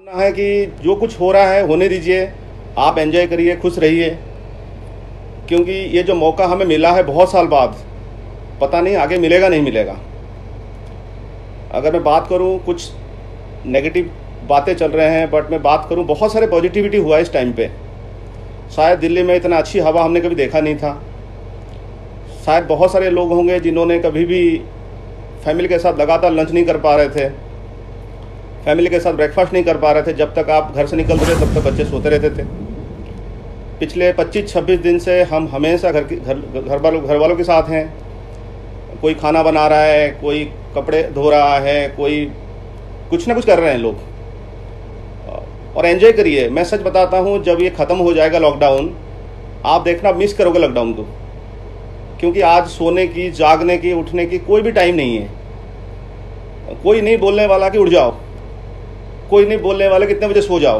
ना है कि जो कुछ हो रहा है होने दीजिए, आप एंजॉय करिए, खुश रहिए, क्योंकि ये जो मौका हमें मिला है बहुत साल बाद, पता नहीं आगे मिलेगा नहीं मिलेगा। अगर मैं बात करूं, कुछ नेगेटिव बातें चल रहे हैं, बट मैं बात करूं बहुत सारे पॉजिटिविटी हुआ इस टाइम पे। शायद दिल्ली में इतना अच्छी हवा हमने कभी देखा नहीं था। शायद बहुत सारे लोग होंगे जिन्होंने कभी भी फैमिली के साथ लगातार लंच नहीं कर पा रहे थे, फैमिली के साथ ब्रेकफास्ट नहीं कर पा रहे थे। जब तक आप घर से निकलते थे तब तक बच्चे सोते रहते थे। पिछले 25-26 दिन से हम हमेशा घर वालों के साथ हैं। कोई खाना बना रहा है, कोई कपड़े धो रहा है, कोई कुछ ना कुछ कर रहे हैं लोग। और एंजॉय करिए। मैं सच बताता हूँ, जब ये ख़त्म हो जाएगा लॉकडाउन, आप देखना मिस करोगे लॉकडाउन को, क्योंकि आज सोने की, जागने की, उठने की कोई भी टाइम नहीं है। कोई नहीं बोलने वाला कि उठ जाओ, कोई नहीं बोलने वाला कितने बजे सो जाओ।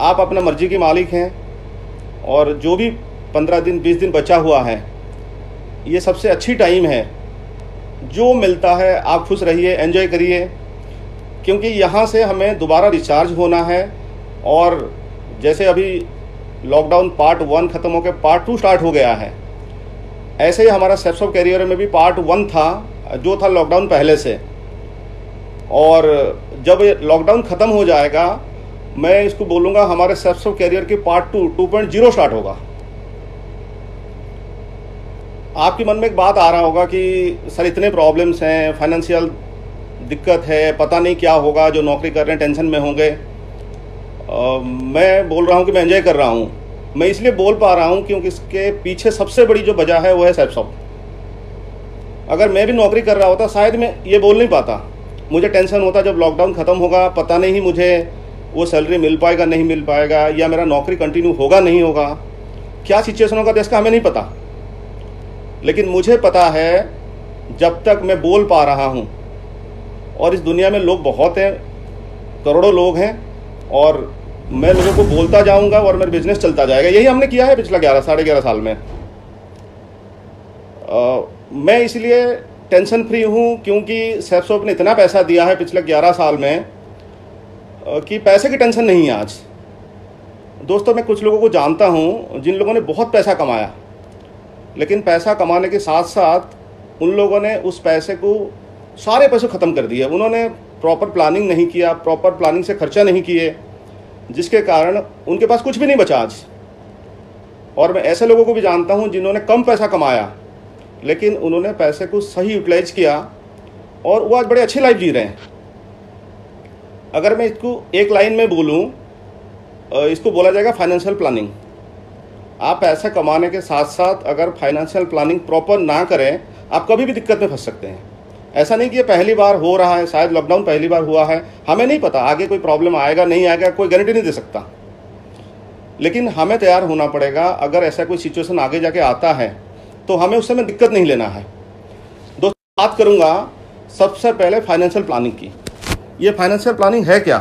आप अपना मर्जी के मालिक हैं। और जो भी 15 दिन 20 दिन बचा हुआ है, ये सबसे अच्छी टाइम है। जो मिलता है आप खुश रहिए, एंजॉय करिए, क्योंकि यहाँ से हमें दोबारा रिचार्ज होना है। और जैसे अभी लॉकडाउन पार्ट 1 ख़त्म होकर पार्ट 2 स्टार्ट हो गया है, ऐसे ही हमारा स्टेप्स ऑफ कैरियर में भी पार्ट 1 था, जो था लॉकडाउन पहले से। और जब लॉकडाउन ख़त्म हो जाएगा, मैं इसको बोलूँगा हमारे स्टेप्स ऑफ कैरियर की पार्ट 2.0 स्टार्ट होगा। आपके मन में एक बात आ रहा होगा कि सर इतने प्रॉब्लम्स हैं, फाइनेंशियल दिक्कत है, पता नहीं क्या होगा, जो नौकरी कर रहे हैं टेंशन में होंगे। मैं बोल रहा हूँ कि मैं एंजॉय कर रहा हूँ। मैं इसलिए बोल पा रहा हूँ क्योंकि इसके पीछे सबसे बड़ी जो वजह है वो है स्टेप्स ऑफ। अगर मैं भी नौकरी कर रहा होता शायद मैं ये बोल नहीं पाता। मुझे टेंशन होता जब लॉकडाउन ख़त्म होगा, पता नहीं मुझे वो सैलरी मिल पाएगा नहीं मिल पाएगा, या मेरा नौकरी कंटिन्यू होगा नहीं होगा, क्या सिचुएशन होगा देश का हमें नहीं पता। लेकिन मुझे पता है जब तक मैं बोल पा रहा हूँ, और इस दुनिया में लोग बहुत हैं, करोड़ों लोग हैं, और मैं लोगों को बोलता जाऊंगा और मेरा बिजनेस चलता जाएगा। यही हमने किया है पिछला 11-11.5 साल में। मैं इसलिए टेंशन फ्री हूँ क्योंकि सेप्सोप ने इतना पैसा दिया है पिछले 11 साल में कि पैसे की टेंशन नहीं है आज। दोस्तों, मैं कुछ लोगों को जानता हूँ जिन लोगों ने बहुत पैसा कमाया, लेकिन पैसा कमाने के साथ साथ उन लोगों ने उस पैसे को, सारे पैसे ख़त्म कर दिए। उन्होंने प्रॉपर प्लानिंग नहीं किया, प्रॉपर प्लानिंग से खर्चा नहीं किए, जिसके कारण उनके पास कुछ भी नहीं बचा आज। और मैं ऐसे लोगों को भी जानता हूं जिन्होंने कम पैसा कमाया, लेकिन उन्होंने पैसे को सही यूटिलाइज किया और वो आज बड़े अच्छी लाइफ जी रहे हैं। अगर मैं इसको एक लाइन में बोलूं, इसको बोला जाएगा फाइनेंशियल प्लानिंग। आप पैसा कमाने के साथ साथ अगर फाइनेंशियल प्लानिंग प्रॉपर ना करें, आप कभी भी दिक्कत में फंस सकते हैं। ऐसा नहीं कि ये पहली बार हो रहा है, शायद लॉकडाउन पहली बार हुआ है, हमें नहीं पता आगे कोई प्रॉब्लम आएगा नहीं आएगा, कोई गारंटी नहीं दे सकता। लेकिन हमें तैयार होना पड़ेगा। अगर ऐसा कोई सिचुएशन आगे जाके आता है तो हमें उस समय दिक्कत नहीं लेना है। दोस्तों, बात करूंगा सबसे पहले फाइनेंशियल प्लानिंग की। ये फाइनेंशियल प्लानिंग है क्या?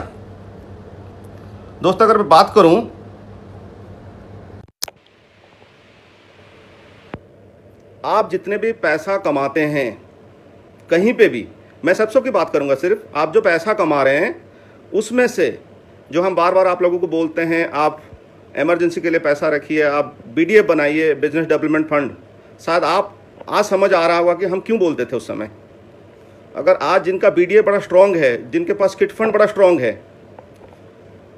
दोस्तों, अगर मैं बात करूं, आप जितने भी पैसा कमाते हैं कहीं पे भी, मैं सबकी बात करूंगा, सिर्फ आप जो पैसा कमा रहे हैं उसमें से जो हम बार बार आप लोगों को बोलते हैं, आप इमरजेंसी के लिए पैसा रखिए, आप बीडीएफ बनाइए, बिजनेस डेवलपमेंट फंड। शायद आप आज समझ आ रहा होगा कि हम क्यों बोलते थे उस समय। अगर आज जिनका बीडीएफ बड़ा स्ट्रांग है, जिनके पास किट फंड बड़ा स्ट्रांग है,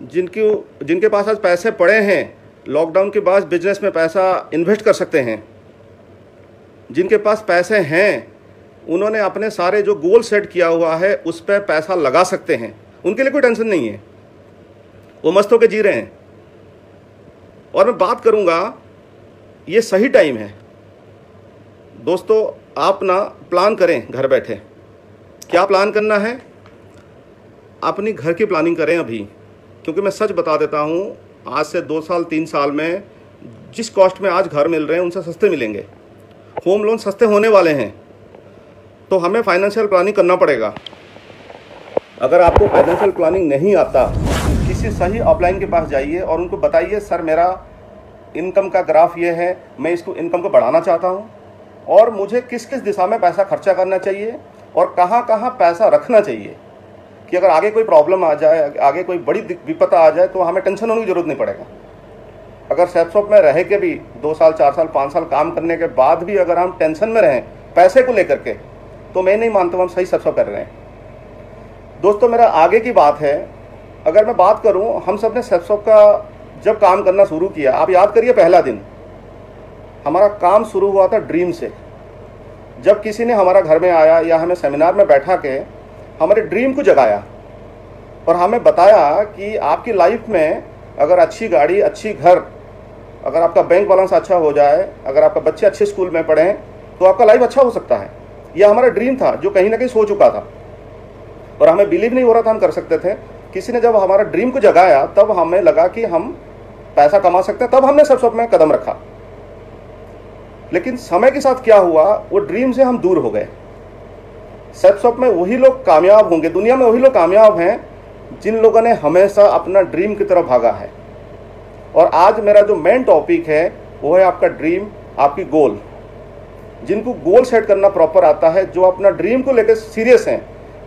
जिनके पास आज पैसे पड़े हैं, लॉकडाउन के बाद बिजनेस में पैसा इन्वेस्ट कर सकते हैं, जिनके पास पैसे हैं, उन्होंने अपने सारे जो गोल सेट किया हुआ है उस पर पैसा लगा सकते हैं। उनके लिए कोई टेंशन नहीं है, वो मस्त होकर जी रहे हैं। और मैं बात करूंगा, ये सही टाइम है। दोस्तों, आप ना प्लान करें घर बैठे। क्या प्लान करना है? अपनी घर की प्लानिंग करें अभी, क्योंकि मैं सच बता देता हूँ, आज से 2 साल 3 साल में जिस कॉस्ट में आज घर मिल रहे हैं उनसे सस्ते मिलेंगे। होम लोन सस्ते होने वाले हैं, तो हमें फाइनेंशियल प्लानिंग करना पड़ेगा। अगर आपको फाइनेंशियल प्लानिंग नहीं आता, किसी सही ऑफलाइन के पास जाइए और उनको बताइए, सर मेरा इनकम का ग्राफ ये है, मैं इसको इनकम को बढ़ाना चाहता हूँ, और मुझे किस किस दिशा में पैसा खर्चा करना चाहिए और कहाँ कहाँ पैसा रखना चाहिए। कि अगर आगे कोई प्रॉब्लम आ जाए, आगे कोई बड़ी विपत्ता आ जाए तो हमें टेंशन होने की जरूरत नहीं पड़ेगा। अगर सेप्सॉप में रह के भी 2 साल 4 साल 5 साल काम करने के बाद भी अगर हम टेंशन में रहें पैसे को लेकर के, तो मैं नहीं मानता हूँ हम सही सेप्सॉप कर रहे हैं। दोस्तों मेरा आगे की बात है, अगर मैं बात करूँ, हम सब ने सेप्सॉप का जब काम करना शुरू किया, आप याद करिए पहला दिन हमारा काम शुरू हुआ था ड्रीम से। जब किसी ने हमारा घर में आया या हमें सेमिनार में बैठा के हमारे ड्रीम को जगाया और हमें बताया कि आपकी लाइफ में अगर अच्छी गाड़ी, अच्छी घर, अगर आपका बैंक बैलेंस अच्छा हो जाए, अगर आपका बच्चे अच्छे स्कूल में पढ़ें तो आपका लाइफ अच्छा हो सकता है। यह हमारा ड्रीम था जो कहीं ना कहीं सो चुका था और हमें बिलीव नहीं हो रहा था हम कर सकते थे। किसी ने जब हमारा ड्रीम को जगाया तब हमें लगा कि हम पैसा कमा सकते हैं, तब हमने सेप्सॉप में कदम रखा। लेकिन समय के साथ क्या हुआ, वो ड्रीम से हम दूर हो गए। सेप्सॉप में वही लोग कामयाब होंगे, दुनिया में वही लोग कामयाब हैं जिन लोगों ने हमेशा अपना ड्रीम की तरफ भागा है। और आज मेरा जो मेन टॉपिक है वो है आपका ड्रीम, आपकी गोल। जिनको गोल सेट करना प्रॉपर आता है, जो अपना ड्रीम को लेकर सीरियस हैं,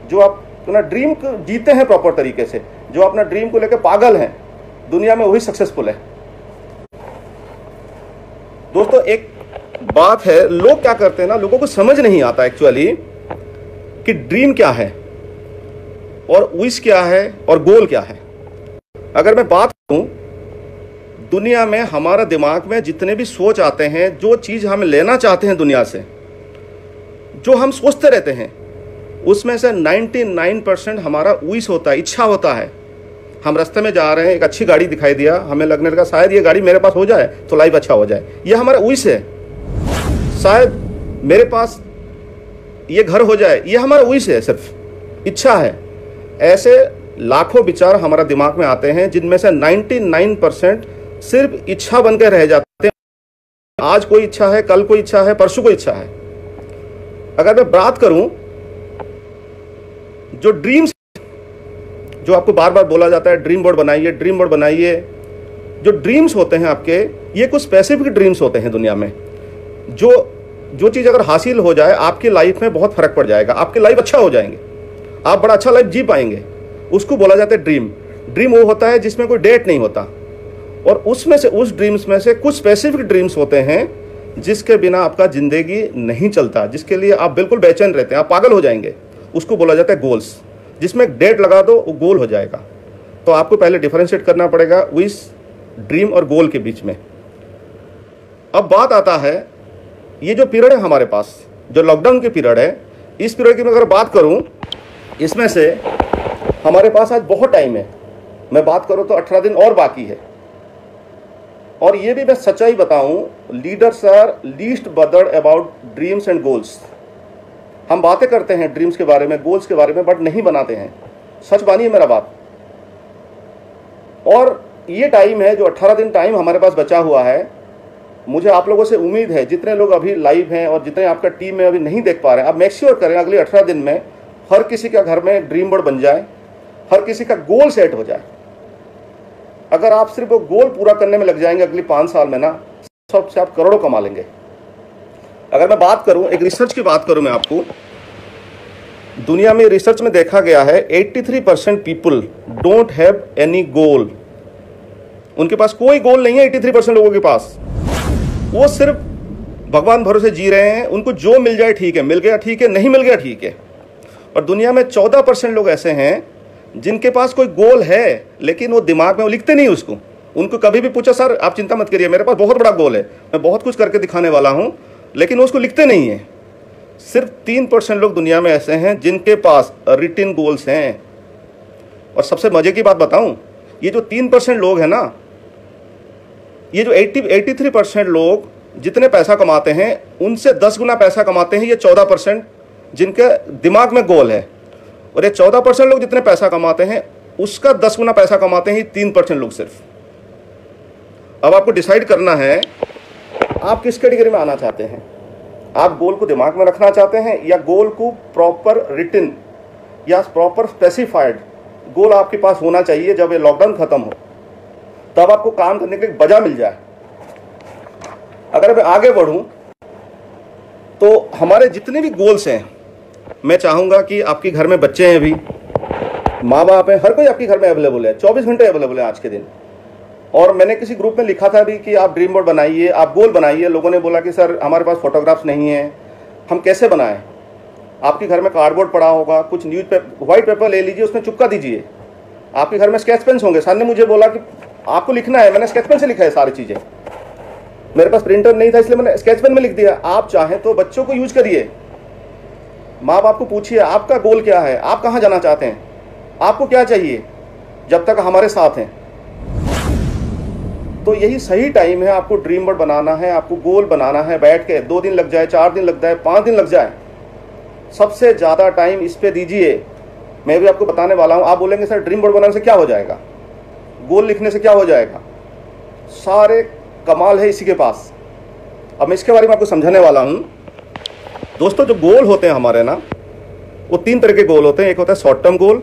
जो अपना ड्रीम को जीते हैं प्रॉपर तरीके से, जो अपना ड्रीम को लेकर पागल हैं, दुनिया में वही सक्सेसफुल है। दोस्तों एक बात है, लोग क्या करते हैं ना, लोगों को समझ नहीं आता एक्चुअली कि ड्रीम क्या है और विश क्या है और गोल क्या है। अगर मैं बात करूं, दुनिया में हमारा दिमाग में जितने भी सोच आते हैं, जो चीज हम लेना चाहते हैं दुनिया से, जो हम सोचते रहते हैं, उसमें से 99% हमारा विश होता है, इच्छा होता है। हम रास्ते में जा रहे हैं, एक अच्छी गाड़ी दिखाई दिया, हमें लगने लगा शायद ये गाड़ी मेरे पास हो जाए तो लाइफ अच्छा हो जाए, यह हमारा विश है। शायद मेरे पास ये घर हो जाए, यह हमारा विश है, सिर्फ इच्छा है। ऐसे लाखों विचार हमारा दिमाग में आते हैं जिनमें से 99% सिर्फ इच्छा बनकर रह जाते हैं। आज कोई इच्छा है, कल कोई इच्छा है, परसों कोई इच्छा है। अगर मैं बात करूं, जो ड्रीम्स, जो आपको बार बार बोला जाता है ड्रीम बोर्ड बनाइए, ड्रीम बोर्ड बनाइए, जो ड्रीम्स होते हैं आपके, ये कुछ स्पेसिफिक ड्रीम्स होते हैं दुनिया में। जो चीज अगर हासिल हो जाए आपकी लाइफ में बहुत फर्क पड़ जाएगा, आपकी लाइफ अच्छा हो जाएंगे, आप बड़ा अच्छा लाइफ जी पाएंगे, उसको बोला जाता है ड्रीम। ड्रीम वो होता है जिसमें कोई डेट नहीं होता, और उसमें से, उस ड्रीम्स में से कुछ स्पेसिफिक ड्रीम्स होते हैं जिसके बिना आपका जिंदगी नहीं चलता, जिसके लिए आप बिल्कुल बेचैन रहते हैं, आप पागल हो जाएंगे। उसको बोला जाता है गोल्स। जिसमें डेट लगा दो वो गोल हो जाएगा। तो आपको पहले डिफरेंशिएट करना पड़ेगा विश, ड्रीम और गोल के बीच में। अब बात आता है, ये जो पीरियड है हमारे पास, जो लॉकडाउन की पीरियड है, इस पीरियड की मैं अगर बात करूं, इसमें से हमारे पास आज बहुत टाइम है। मैं बात करूं तो 18 दिन और बाकी है। और ये भी मैं सच्चाई बताऊं, leaders are least bothered about dreams and goals. हम बातें करते हैं ड्रीम्स के बारे में, गोल्स के बारे में, बट नहीं बनाते हैं। सच मानिए मेरा बात। और ये टाइम है, जो 18 दिन टाइम हमारे पास बचा हुआ है, मुझे आप लोगों से उम्मीद है, जितने लोग अभी लाइव हैं और जितने आपका टीम में अभी नहीं देख पा रहे हैं, आप मेक श्योर करें अगले 18 दिन में हर किसी का घर में ड्रीम बोर्ड बन जाए, हर किसी का गोल सेट हो जाए। अगर आप सिर्फ वो गोल पूरा करने में लग जाएंगे अगले 5 साल में ना, सबसे आप करोड़ों कमा लेंगे। अगर मैं बात करूं, एक रिसर्च की बात करूं मैं आपको, दुनिया में रिसर्च में देखा गया है 83% पीपल डोंट हैव एनी गोल। उनके पास कोई गोल नहीं है। 83% लोगों के पास, वो सिर्फ भगवान भरोसे जी रहे हैं। उनको जो मिल जाए ठीक है, मिल गया ठीक है, नहीं मिल गया ठीक है। और दुनिया में 14% लोग ऐसे हैं जिनके पास कोई गोल है, लेकिन वो दिमाग में वो लिखते नहीं उसको। उनको कभी भी पूछा, सर आप चिंता मत करिए, मेरे पास बहुत बड़ा गोल है, मैं बहुत कुछ करके दिखाने वाला हूं, लेकिन उसको लिखते नहीं है। सिर्फ 3% लोग दुनिया में ऐसे हैं जिनके पास रिटिन गोल्स हैं। और सबसे मजे की बात बताऊं, ये जो 3% लोग हैं ना, ये जो 83% लोग जितने पैसा कमाते हैं, उनसे 10 गुना पैसा कमाते हैं ये 14% जिनके दिमाग में गोल है। और ये 14% लोग जितने पैसा कमाते हैं, उसका 10 गुना पैसा कमाते हैं ये 3% लोग सिर्फ। अब आपको डिसाइड करना है आप किस कैटेगरी में आना चाहते हैं। आप गोल को दिमाग में रखना चाहते हैं, या गोल को प्रॉपर रिटन या प्रॉपर स्पेसिफाइड गोल आपके पास होना चाहिए। जब ये लॉकडाउन खत्म हो तब आपको काम करने के लिए वजह मिल जाए। अगर मैं आगे बढ़ूं तो हमारे जितने भी गोल्स हैं, मैं चाहूंगा कि आपके घर में बच्चे हैं, अभी माँ बाप हैं, हर कोई आपके घर में अवेलेबल है, 24 घंटे अवेलेबल है आज के दिन। और मैंने किसी ग्रुप में लिखा था भी कि आप ड्रीम बोर्ड बनाइए, आप गोल बनाइए। लोगों ने बोला कि सर हमारे पास फोटोग्राफ्स नहीं है, हम कैसे बनाएं? आपके घर में कार्डबोर्ड पड़ा होगा, कुछ न्यूज पेपर, व्हाइट पेपर ले लीजिए, उसमें चिपका दीजिए। आपके घर में स्केच पेन्स होंगे। सर ने मुझे बोला कि आपको लिखना है, मैंने स्केच पेन से लिखा है सारी चीज़ें। मेरे पास प्रिंटर नहीं था इसलिए मैंने स्केच पेन में लिख दिया। आप चाहें तो बच्चों को यूज करिए। माँ बाप को पूछिए आपका गोल क्या है, आप कहाँ जाना चाहते हैं, आपको क्या चाहिए, जब तक हमारे साथ हैं। तो यही सही टाइम है, आपको ड्रीम बोर्ड बनाना है, आपको गोल बनाना है। बैठ के 2 दिन लग जाए, 4 दिन लग जाए, 5 दिन लग जाए, सबसे ज़्यादा टाइम इस पे दीजिए। मैं भी आपको बताने वाला हूँ। आप बोलेंगे सर ड्रीम बोर्ड बनाने से क्या हो जाएगा, गोल लिखने से क्या हो जाएगा? सारे कमाल है इसी के पास। अब मैं इसके बारे में आपको समझाने वाला हूँ। दोस्तों जो गोल होते हैं हमारे ना, वो 3 तरह के गोल होते हैं। एक होता है शॉर्ट टर्म गोल,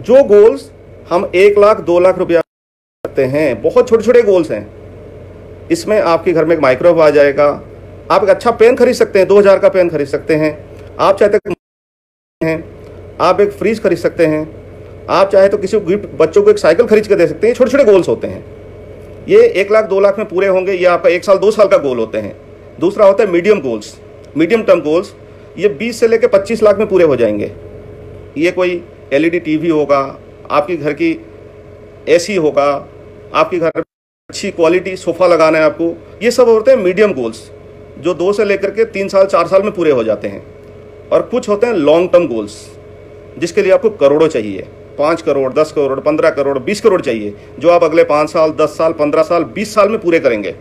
जो गोल्स हम 1 लाख 2 लाख रुपया करते हैं, बहुत छोटे छोटे गोल्स हैं। इसमें आपके घर में एक माइक्रोवेव आ जाएगा, आप एक अच्छा पेन खरीद सकते हैं, 2000 का पेन खरीद सकते हैं। आप चाहते हैं आप एक फ्रिज खरीद सकते हैं, आप चाहे तो किसी गिफ्ट, बच्चों को एक साइकिल खरीद कर दे सकते हैं। छोटे छोटे गोल्स होते हैं, ये 1 लाख 2 लाख में पूरे होंगे। ये आपका 1 साल 2 साल का गोल होते हैं। दूसरा होता है medium goals, medium term goals. ये 20 से लेकर 25 लाख में पूरे हो जाएंगे। ये कोई LED टीवी होगा, आपके घर की AC होगा, आपके घर में अच्छी क्वालिटी सोफ़ा लगाना है आपको। ये सब होते हैं मीडियम गोल्स, जो 2 से लेकर के 3 साल 4 साल में पूरे हो जाते हैं। और कुछ होते हैं लॉन्ग टर्म गोल्स, जिसके लिए आपको करोड़ों चाहिए, 5 करोड़, 10 करोड़, 15 करोड़, 20 करोड़ चाहिए, जो आप अगले 5 साल, 10 साल, 15 साल, 20 साल में पूरे करेंगे।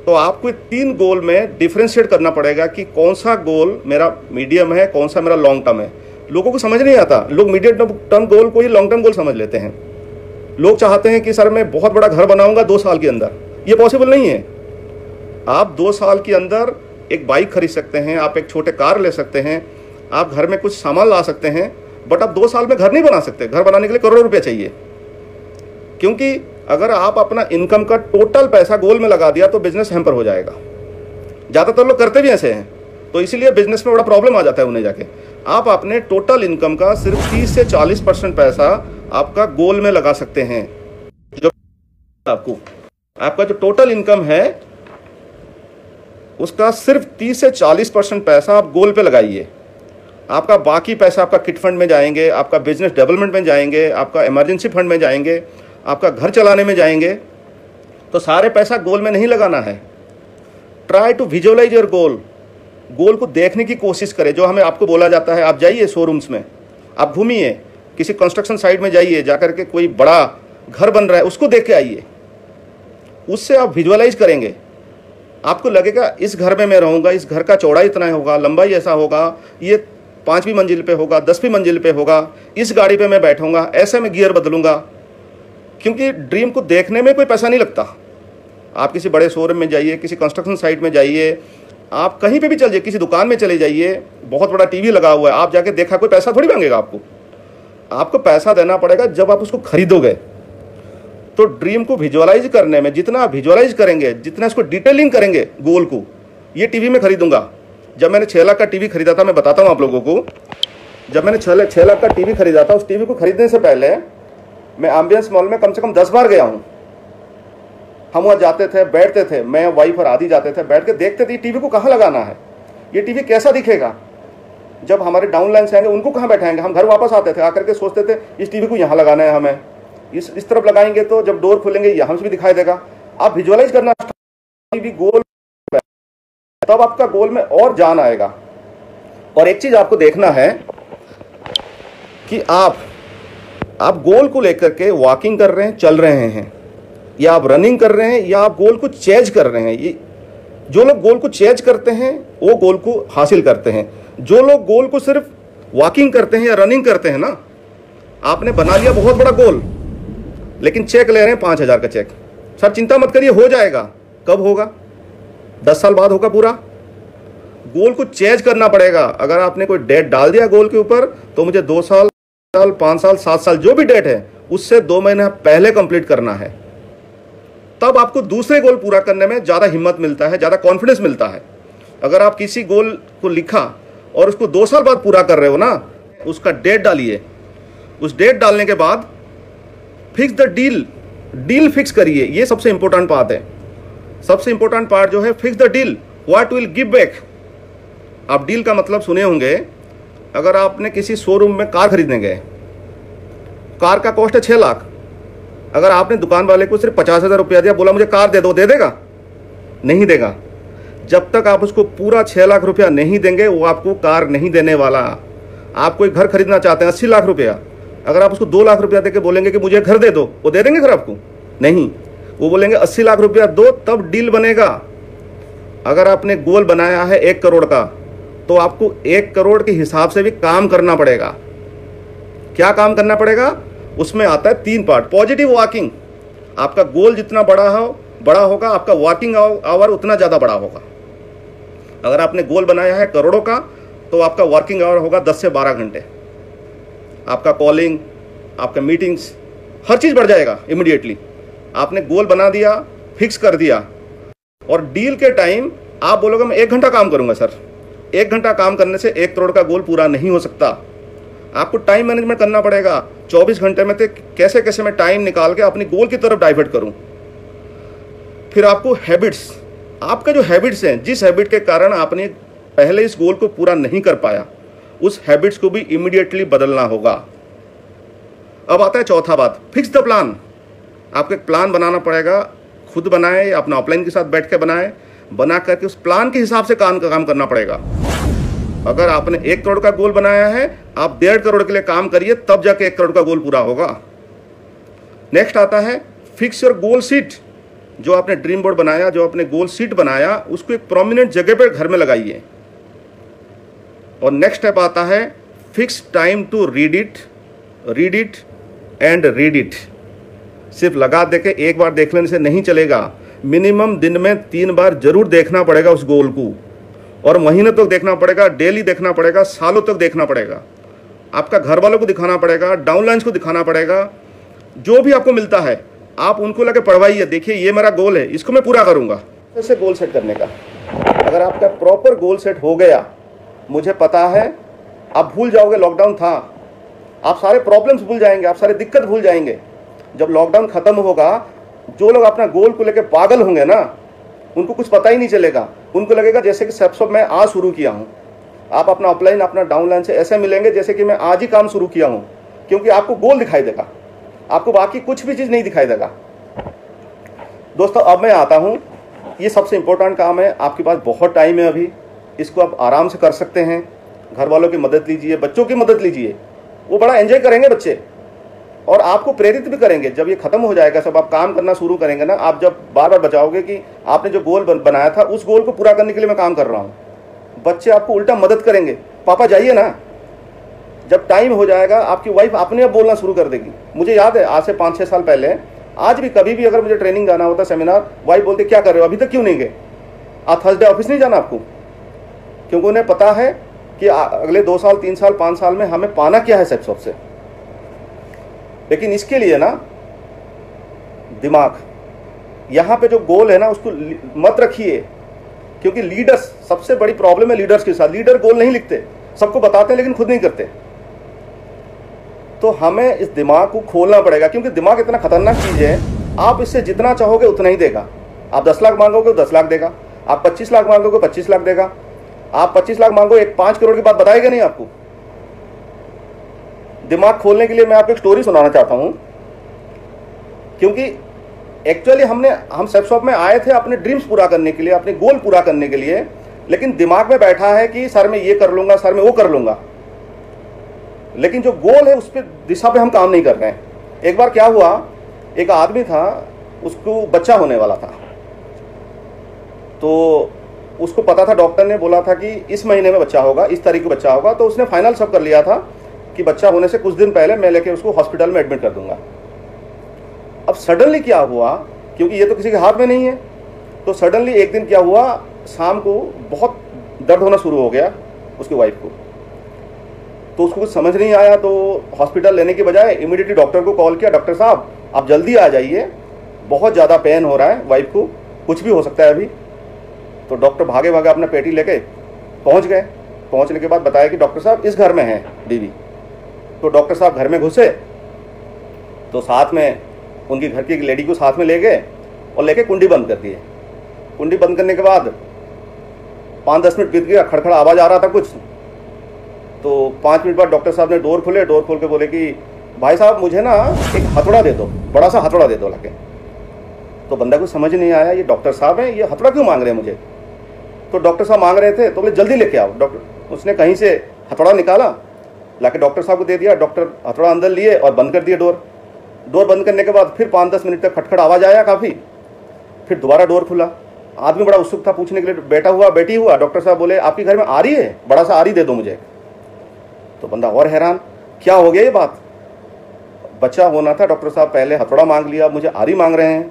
तो आपको 3 गोल में डिफरेंशिएट करना पड़ेगा कि कौन सा गोल मेरा मीडियम है, कौन सा मेरा लॉन्ग टर्म है। लोगों को समझ नहीं आता, लोग मीडियम टर्म गोल को ही लॉन्ग टर्म गोल समझ लेते हैं। लोग चाहते हैं कि सर मैं बहुत बड़ा घर बनाऊंगा 2 साल के अंदर। ये पॉसिबल नहीं है। आप 2 साल के अंदर एक बाइक खरीद सकते हैं, आप एक छोटे कार ले सकते हैं, आप घर में कुछ सामान ला सकते हैं, बट आप 2 साल में घर नहीं बना सकते। घर बनाने के लिए करोड़ों रुपए चाहिए। क्योंकि अगर आप अपना इनकम का टोटल पैसा गोल में लगा दिया तो बिजनेस हैम्पर हो जाएगा। ज़्यादातर लोग करते भी ऐसे हैं, तो इसीलिए बिजनेस में बड़ा प्रॉब्लम आ जाता है उन्हें जाके। आप अपने टोटल इनकम का सिर्फ 30 से 40% पैसा आपका गोल में लगा सकते हैं। जो आपका जो टोटल इनकम है उसका सिर्फ 30 से 40% पैसा आप गोल पे लगाइए। आपका बाकी पैसा आपका किट फंड में जाएंगे, आपका बिजनेस डेवलपमेंट में जाएंगे, आपका इमरजेंसी फंड में जाएंगे, आपका घर चलाने में जाएंगे। तो सारे पैसा गोल में नहीं लगाना है। Try to visualise your goal. Goal को देखने की कोशिश करें। जो हमें आपको बोला जाता है, आप जाइए शोरूम्स में, आप घूमिए, किसी कंस्ट्रक्शन साइट में जाइए, जाकर के कोई बड़ा घर बन रहा है उसको देख के आइए। उससे आप विजुअलाइज करेंगे, आपको लगेगा इस घर में मैं रहूँगा, इस घर का चौड़ाई इतना होगा, लंबाई ऐसा होगा, ये 5वीं मंजिल पे होगा, 10वीं मंजिल पे होगा, इस गाड़ी पे मैं बैठूंगा, ऐसे में गियर बदलूंगा। क्योंकि ड्रीम को देखने में कोई पैसा नहीं लगता। आप किसी बड़े शोरूम में जाइए, किसी कंस्ट्रक्शन साइट में जाइए, आप कहीं पे भी चल जाइए, किसी दुकान में चले जाइए, बहुत बड़ा टीवी लगा हुआ है, आप जाके देखा, कोई पैसा थोड़ी मांगेगा आपको। आपको पैसा देना पड़ेगा जब आप उसको खरीदोगे। तो ड्रीम को विजुअलाइज करने में जितना विजुअलाइज करेंगे, जितना इसको डिटेलिंग करेंगे गोल को, ये टीवी में खरीदूंगा। जब मैंने 6 लाख का टीवी खरीदा था, मैं बताता हूँ आप लोगों को, जब मैंने 6 लाख का टीवी खरीदा था, उस टीवी को खरीदने से पहले मैं एम्बियंस मॉल में कम से कम 10 बार गया हूँ। हम वहाँ जाते थे, बैठते थे, मैं, वाइफ और आदि जाते थे, बैठ के देखते थे टीवी को कहाँ लगाना है, ये टीवी कैसा दिखेगा। जब हमारे डाउनलाइन से आएंगे उनको कहाँ बैठाएंगे। हम घर वापस आते थे, आकर के सोचते थे इस टीवी को यहाँ लगाना है, हमें इस तरफ लगाएंगे तो जब डोर खुलेंगे यहाँ से भी दिखाई देगा। आप विजुअलाइज करना भी गोल, तब आपका गोल में और जान आएगा। और एक चीज आपको देखना है कि आप गोल को लेकर के वॉकिंग कर रहे हैं, चल रहे हैं, या आप रनिंग कर रहे हैं, या आप गोल को चेज कर रहे हैं। ये जो लोग गोल को चेज करते हैं वो गोल को हासिल करते हैं। जो लोग गोल को सिर्फ वॉकिंग करते हैं या रनिंग करते हैं ना, आपने बना लिया बहुत बड़ा गोल, लेकिन चेक ले रहे हैं 5000 का चेक। सर चिंता मत करिए, हो जाएगा। कब होगा? 10 साल बाद होगा पूरा। गोल को चेंज करना पड़ेगा। अगर आपने कोई डेट डाल दिया गोल के ऊपर, तो मुझे 2 साल, 5 साल, 7 साल जो भी डेट है उससे 2 महीने पहले कंप्लीट करना है। तब आपको दूसरे गोल पूरा करने में ज़्यादा हिम्मत मिलता है, ज़्यादा कॉन्फिडेंस मिलता है। अगर आप किसी गोल को लिखा और उसको 2 साल बाद पूरा कर रहे हो ना, उसका डेट डालिए। उस डेट डालने के बाद fix the deal, deal fix करिए। ये सबसे इंपॉर्टेंट बात है। सबसे इंपॉर्टेंट पार्ट जो है, fix the deal, what will give back. आप डील का मतलब सुने होंगे। अगर आपने किसी शोरूम में कार खरीदने गए, कार का कॉस्ट है 6 लाख, अगर आपने दुकान वाले को सिर्फ 50,000 रुपया दिया, बोला मुझे कार दे दो, दे देगा? नहीं देगा। जब तक आप उसको पूरा 6 लाख रुपया नहीं देंगे, वो आपको कार नहीं देने वाला। आप कोई घर खरीदना चाहते हैं 80 लाख रुपया, अगर आप उसको 2 लाख रुपया देके बोलेंगे कि मुझे घर दे दो, वो दे देंगे घर आपको? नहीं, वो बोलेंगे 80 लाख रुपया दो, तब डील बनेगा। अगर आपने गोल बनाया है 1 करोड़ का, तो आपको 1 करोड़ के हिसाब से भी काम करना पड़ेगा। क्या काम करना पड़ेगा? उसमें आता है 3 पार्ट। पॉजिटिव वर्किंग, आपका गोल जितना बड़ा होगा, आपका वर्किंग आवर उतना ज़्यादा बड़ा होगा। अगर आपने गोल बनाया है करोड़ों का, तो आपका वर्किंग आवर होगा 10 से 12 घंटे। आपका कॉलिंग, आपका मीटिंग्स, हर चीज़ बढ़ जाएगा इमीडिएटली। आपने गोल बना दिया, फिक्स कर दिया, और डील के टाइम आप बोलोगे मैं 1 घंटा काम करूंगा। सर, 1 घंटा काम करने से 1 करोड़ का गोल पूरा नहीं हो सकता। आपको टाइम मैनेजमेंट करना पड़ेगा। 24 घंटे में कैसे कैसे मैं टाइम निकाल के अपनी गोल की तरफ डाइवर्ट करूं। फिर आपको हैबिट्स, आपके जो हैबिट्स हैं, जिस हैबिट के कारण आपने पहले इस गोल को पूरा नहीं कर पाया, उस हैबिट्स को भी इमीडिएटली बदलना होगा। अब आता है चौथा बात, फिक्स द प्लान। आपको एक प्लान बनाना पड़ेगा। खुद बनाए या अपना ऑफलाइन के साथ बैठ के बनाए, बना करके उस प्लान के हिसाब से काम करना पड़ेगा। अगर आपने 1 करोड़ का गोल बनाया है, आप 1.5 करोड़ के लिए काम करिए, तब जाके 1 करोड़ का गोल पूरा होगा। नेक्स्ट आता है फिक्स योर गोल सीट। जो आपने ड्रीम बोर्ड बनाया, जो आपने गोल सीट बनाया, उसको एक प्रोमिनेंट जगह पर घर में लगाइए। और नेक्स्ट स्टेप आता है fix time to read it and read it. सिर्फ लगा दे के एक बार देख लेने से नहीं चलेगा। मिनिमम दिन में 3 बार जरूर देखना पड़ेगा उस गोल को, और महीनों तक देखना पड़ेगा, डेली देखना पड़ेगा, सालों तक देखना पड़ेगा। आपका घर वालों को दिखाना पड़ेगा, डाउनलाइंस को दिखाना पड़ेगा। जो भी आपको मिलता है आप उनको लगे पढ़वाइए, देखिए ये मेरा गोल है, इसको मैं पूरा करूंगा। ऐसे गोल सेट करने का, अगर आपका प्रॉपर गोल सेट हो गया, मुझे पता है आप भूल जाओगे लॉकडाउन था, आप सारे प्रॉब्लम्स भूल जाएंगे, आप सारे दिक्कत भूल जाएंगे। जब लॉकडाउन खत्म होगा, जो लोग अपना गोल को लेकर पागल होंगे ना, उनको कुछ पता ही नहीं चलेगा। उनको लगेगा जैसे कि सब मैं आज शुरू किया हूँ। आप अपना ऑफलाइन, अपना डाउनलाइन से ऐसे मिलेंगे जैसे कि मैं आज ही काम शुरू किया हूँ, क्योंकि आपको गोल दिखाई देगा, आपको बाकी कुछ भी चीज़ नहीं दिखाई देगा। दोस्तों, अब मैं आता हूँ, ये सबसे इंपॉर्टेंट काम है। आपके पास बहुत टाइम है अभी, इसको आप आराम से कर सकते हैं। घर वालों की मदद लीजिए, बच्चों की मदद लीजिए, वो बड़ा एंजॉय करेंगे बच्चे, और आपको प्रेरित भी करेंगे। जब ये खत्म हो जाएगा, सब आप काम करना शुरू करेंगे ना, आप जब बार बार बचाओगे कि आपने जो गोल बनाया था, उस गोल को पूरा करने के लिए मैं काम कर रहा हूँ, बच्चे आपको उल्टा मदद करेंगे, पापा जाइए ना। जब टाइम हो जाएगा, आपकी वाइफ अपने आप बोलना शुरू कर देगी। मुझे याद है आज से 5-6 साल पहले, आज भी कभी भी अगर मुझे ट्रेनिंग जाना होता, सेमिनार, वाइफ बोलते क्या कर रहे हो, अभी तक क्यों नहीं गए? आज थर्सडे ऑफिस नहीं जाना आपको? क्योंकि उन्हें पता है कि अगले 2 साल, 3 साल, 5 साल में हमें पाना क्या है सेप्सॉप से। लेकिन इसके लिए ना दिमाग, यहाँ पे जो गोल है ना, उसको मत रखिए, क्योंकि लीडर्स, सबसे बड़ी प्रॉब्लम है लीडर्स के साथ। लीडर गोल नहीं लिखते, सबको बताते हैं लेकिन खुद नहीं करते। तो हमें इस दिमाग को खोलना पड़ेगा, क्योंकि दिमाग इतना खतरनाक चीज है, आप इससे जितना चाहोगे उतना ही देगा। आप 10 लाख मांगोगे 10 लाख देगा, आप 25 लाख मांगोगे 25 लाख देगा, आप 25 लाख मांगो, एक 5 करोड़ की बात बताएगा नहीं आपको। दिमाग खोलने के लिए मैं आपको एक स्टोरी सुनाना चाहता हूं, क्योंकि एक्चुअली हम सेप्सॉप में आए थे अपने ड्रीम्स पूरा करने के लिए, अपने गोल पूरा करने के लिए, लेकिन दिमाग में बैठा है कि सर मैं ये कर लूंगा, सर मैं वो कर लूंगा, लेकिन जो गोल है उस पर दिशा पे हम काम नहीं कर रहे हैं। एक बार क्या हुआ, एक आदमी था, उसको बच्चा होने वाला था, तो उसको पता था, डॉक्टर ने बोला था कि इस महीने में बच्चा होगा, इस तारीख को बच्चा होगा। तो उसने फाइनल सब कर लिया था कि बच्चा होने से कुछ दिन पहले मैं लेके उसको हॉस्पिटल में एडमिट कर दूंगा। अब सडनली क्या हुआ, क्योंकि ये तो किसी के हाथ में नहीं है, तो सडनली एक दिन क्या हुआ, शाम को बहुत दर्द होना शुरू हो गया उसकी वाइफ को। तो उसको कुछ समझ नहीं आया, तो हॉस्पिटल लेने के बजाय इमीडिएटली डॉक्टर को कॉल किया, डॉक्टर साहब आप जल्दी आ जाइए, बहुत ज़्यादा पेन हो रहा है वाइफ को, कुछ भी हो सकता है अभी। तो डॉक्टर भागे भागे अपना पेटी लेके पहुंच गए। पहुंचने के बाद बताया कि डॉक्टर साहब इस घर में है बीवी, तो डॉक्टर साहब घर में घुसे तो साथ में उनकी घर की एक लेडी को साथ में ले गए और लेके कुंडी बंद कर दिए। कुंडी बंद करने के बाद 5-10 मिनट बीत गया, खड़खड़ आवाज़ आ रहा था कुछ। तो 5 मिनट बाद डॉक्टर साहब ने डोर खोले, डोर खोल के बोले कि भाई साहब मुझे ना एक हथौड़ा दे दो, बड़ा सा हथौड़ा दे दो लाके। तो बंदा को समझ नहीं आया ये डॉक्टर साहब हैं, ये हथौड़ा क्यों मांग रहे हैं मुझे। तो डॉक्टर साहब मांग रहे थे तो बोले जल्दी लेके आओ। डॉक्टर उसने कहीं से हथौड़ा निकाला, लाके डॉक्टर साहब को दे दिया। डॉक्टर हथौड़ा अंदर लिए और बंद कर दिए डोर। डोर बंद करने के बाद फिर 5-10 मिनट तक खटखट आवाज़ आया काफ़ी। फिर दोबारा डोर खुला। आदमी बड़ा उत्सुक था पूछने के लिए, बेटा हुआ बेटी हुआ। डॉक्टर साहब बोले आपके घर में आरी है, बड़ा सा आरी दे दो मुझे। तो बंदा और हैरान, क्या हो गया ये बात, बच्चा होना था, डॉक्टर साहब पहले हथौड़ा मांग लिया, मुझे आरी मांग रहे हैं।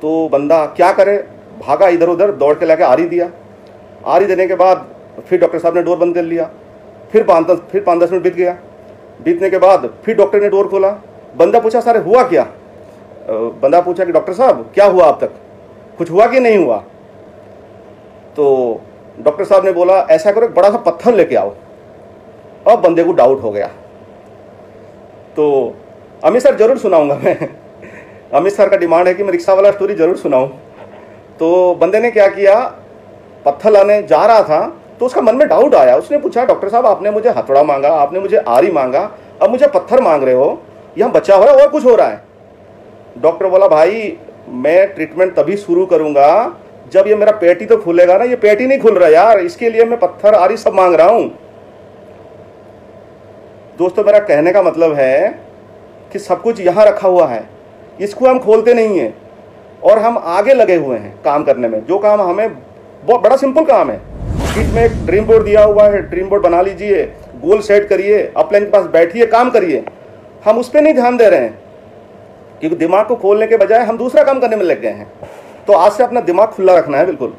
तो बंदा क्या करे, भागा इधर उधर, दौड़ के लाके आरी दिया। आरी देने के बाद फिर डॉक्टर साहब ने डोर बंद कर लिया। फिर 5-10 मिनट बीत गया। बीतने के बाद फिर डॉक्टर ने डोर खोला। बंदा पूछा सर हुआ क्या। बंदा पूछा कि डॉक्टर साहब क्या हुआ अब तक, कुछ हुआ कि नहीं हुआ। तो डॉक्टर साहब ने बोला ऐसा करो बड़ा सा पत्थर लेके आओ। अब बंदे को डाउट हो गया। तो अमित सर जरूर सुनाऊंगा मैं अमित सर का डिमांड है कि मैं रिक्शा वाला स्टोरी जरूर सुनाऊं। तो बंदे ने क्या किया, पत्थर लाने जा रहा था तो उसका मन में डाउट आया। उसने पूछा डॉक्टर साहब आपने मुझे हथौड़ा मांगा, आपने मुझे आरी मांगा, अब मुझे पत्थर मांग रहे हो, यहाँ बच्चा हो रहा है और कुछ हो रहा है। डॉक्टर बोला भाई मैं ट्रीटमेंट तभी शुरू करूंगा जब ये मेरा पेट ही तो खुलेगा ना, ये पेट ही नहीं खुल रहा यार, इसके लिए मैं पत्थर आरी सब मांग रहा हूं। दोस्तों मेरा कहने का मतलब है कि सब कुछ यहाँ रखा हुआ है, इसको हम खोलते नहीं हैं और हम आगे लगे हुए हैं काम करने में। जो काम हमें बहुत बड़ा सिंपल काम है, किट में एक ड्रीम बोर्ड दिया हुआ है, ड्रीम बोर्ड बना लीजिए, गोल सेट करिए, अपलाइन के पास बैठिए, काम करिए। हम उस पर नहीं ध्यान दे रहे हैं क्योंकि दिमाग को खोलने के बजाय हम दूसरा काम करने में लग गए हैं। तो आज से अपना दिमाग खुला रखना है बिल्कुल,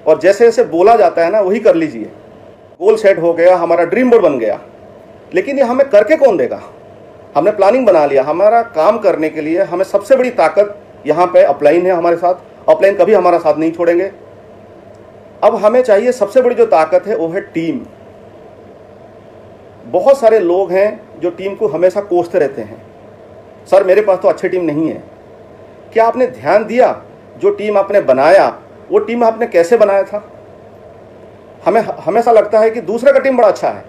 और जैसे जैसे बोला जाता है ना वही कर लीजिए। गोल सेट हो गया, हमारा ड्रीम बोर्ड बन गया, लेकिन ये हमें करके कौन देगा। हमने प्लानिंग बना लिया, हमारा काम करने के लिए हमें सबसे बड़ी ताकत यहाँ पे अपलाइन है हमारे साथ। अपलाइन कभी हमारा साथ नहीं छोड़ेंगे। अब हमें चाहिए सबसे बड़ी जो ताकत है वो है टीम। बहुत सारे लोग हैं जो टीम को हमेशा कोसते रहते हैं, सर मेरे पास तो अच्छी टीम नहीं है। क्या आपने ध्यान दिया जो टीम आपने बनाया वो टीम आपने कैसे बनाया था। हमें हमेशा लगता है कि दूसरे का टीम बड़ा अच्छा है,